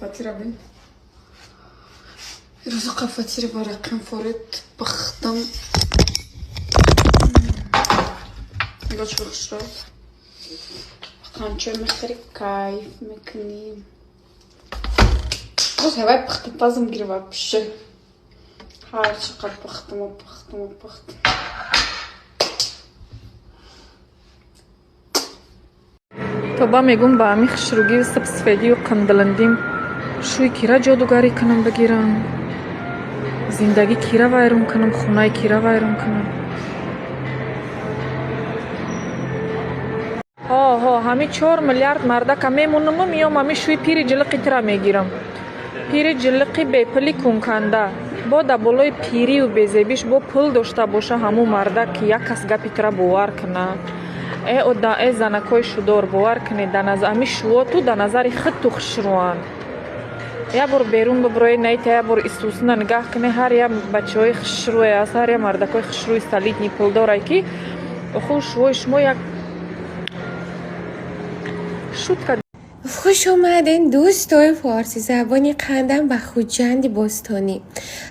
قفتی را بین روز قفتی را با رقم فارد بختم نگاه چه بخش را قنچه میخوری کیف میکنیم روز هوای بختم بازم گیره و بشه هر چقدر بختم و بختم و بختم توبا میگم با امی خشروگی و سبسفیدی و قندلندیم شوی کیرا جادوگاری کنم بگیرم زندگی کیرا وایرون کنم خونای کیرا وایرون کنم ها همین 4 میلیارد مردک میمونم میام همین شوی پیری جلقی ترا میگیرم پیری جلقی به پلی کنکنده با دبولای پیری و بیزیبیش با پول داشته باشه همون مردک یک کس گپی ترا باور کنه ای زنکای شدار باور کنی دنز امی شوا تو دنظر خود تو خشروان یا بر بیرون ببروی نیت یا بر استوسنا نگاه کنی هر یا بچه های خشروی از هر یا مردکای خشروی سالیت نی پول دارای که خوش شوی شما یک شد که خوش اومدین دوستای فارسی زبانی قندم و خوجند باستانی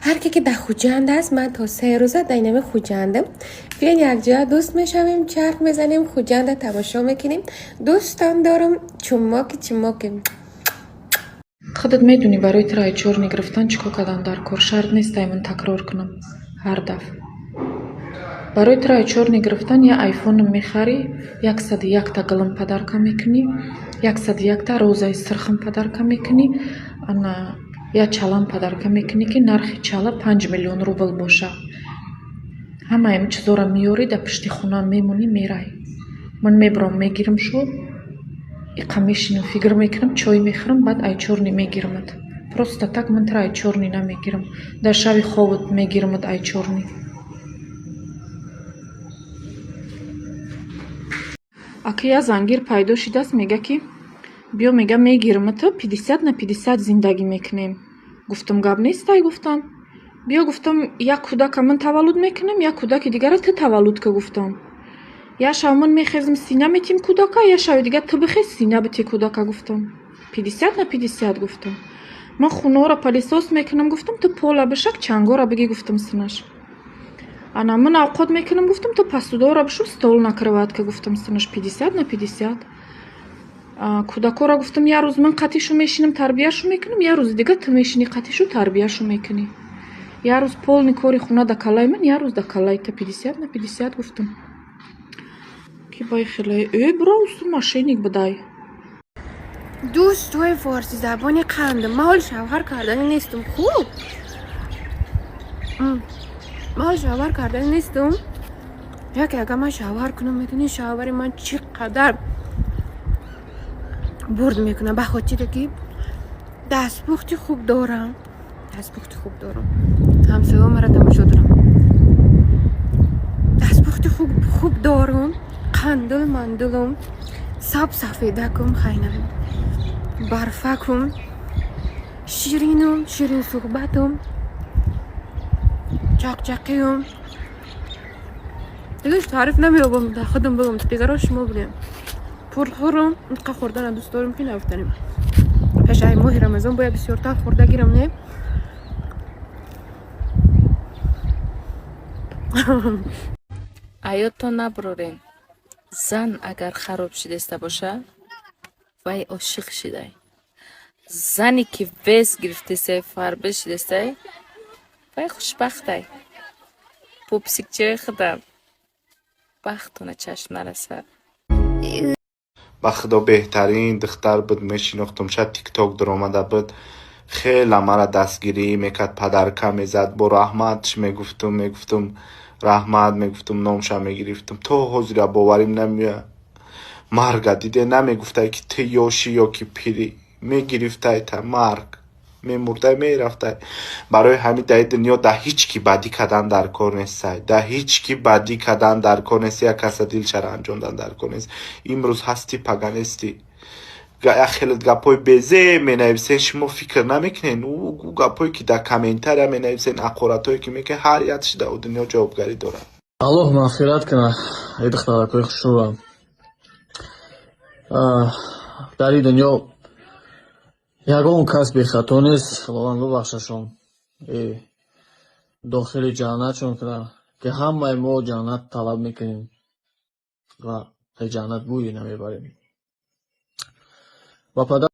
هر کی که در خوجند است من تا 3 روزه دینم خوجندم بیاین یک جا دوست میشویم چرخ میزنیم خوجند تماشا میکنیم دوستان دارم چماک خودت میدونی برای ترای چورنی گرفتن چیکار کردن در کار شرط نیست من تکرار کنم هر دفعه برای ترای چورنی گرفتن یا آیفون میخری 101 تا قلم پدرکا میکنی 101 تا روزای سرخم پدرکا میکنی انا یا چالم پدرکا میکنی که نرخ چالا 5 میلیون روبل باشه همه این چیزا را میاری در پشت خونه میمونی میرای من میبرم میگیرم شو میشینم فکر میکنم چای میخورم بعد ای چورنی میگیرمت پروستا так من ترای چورنی نمیگیرم در شب خوابت میگیرمت ای چورنی اکی یا زنگیر پیدا شده است میگه که بیا میگه میگیرمت 50 نه 50 زندگی میکنیم گفتم گاب نیست گفتم بیا گفتم یک کودک من تولد میکنم یک کودک دیگر تو تولد که گفتم یا شامون میخزم سینه میتیم کودکا یا شاید دیگه تو بخیز سینه به تی کودکا گفتم 50 نه 50 گفتم من خونه را پلیساس میکنم گفتم تو پولا بشک چنگا را بگی گفتم سنش انا من اوقات میکنم گفتم تو پستودا را بشو стол накрывать که گفتم سنش 50 نه 50 کودکا را گفتم یه روز من قطیشو میشینم تربیهشو میکنم یه روز دیگه تو میشینی قطیشو تربیهشو میکنی یه روز پول نیکوری خونه دا کلای من یه روز دا کلای تا 50 نه 50 گفتم که بای خیلی براوستو ماشینیک بدای دوستای فارسی زبانی قندم من حال شوهر کردن نیستم خوب من حال شوهر کردن نیستم یا که اگه من شوهر کنم میتونی شوهر من چقدر برد میکنه به خاطر که دستپخت خوب دارم همسایه‌ها مرا تماشا دارم دستپخت خوب دارم قندل مندلم سفیدکم خینم برفکم شیرین صحبتم چاقچاقیم دیگه تعریف نمیابم در خودم بگم دیگه را شما بگم پرخورم اینقدر خوردن دوست دارم که نفتنیم پیش ای ماه رمضان باید بسیار تا خورده گیرم نه ایاتون نبرورین زن اگر خراب شده باشه وای عاشق شده زنی که ویس گرفته سه فربه شده سه وای خوشبخته پوپسیکچه خودم بختونه چشم نرسه با خدا بهترین دختر بود میشناختم شاید تیک تاک در آمده بود خیلی مرا دستگیری میکرد پدرکه میزد با رحمتش میگفتم رحمت میگفتم نامشا میگرفتم تو حضور باوریم نمیاد مرگ دیده نمیگفته که تی یاشی یا که پیری میگرفته تا مرگ میمرده میرفته برای همین در دنیا ده هیچ کی بدی کردن در کار نیست ده هیچ کی بدی کردن در کار نیست یک کس دل چرا انجامدن در کار نیست امروز هستی پگانستی خیلی گپای بزه می نویسین شما فکر نمیکنین او گپایی که در کامنتر می نویسین اقارتایی که میگه هر یادش در دنیا جوابگری داره الله مغفرت کنه ای دختر کوی خوشروام در این دنیا ягон касби хато нест. Худованд бубахшашон. дохили ҷаннатшон кунад, ки ҳамаи мо ҷаннат талаб мекунем ва ҷаннат бӯйи намебарем. Ба падар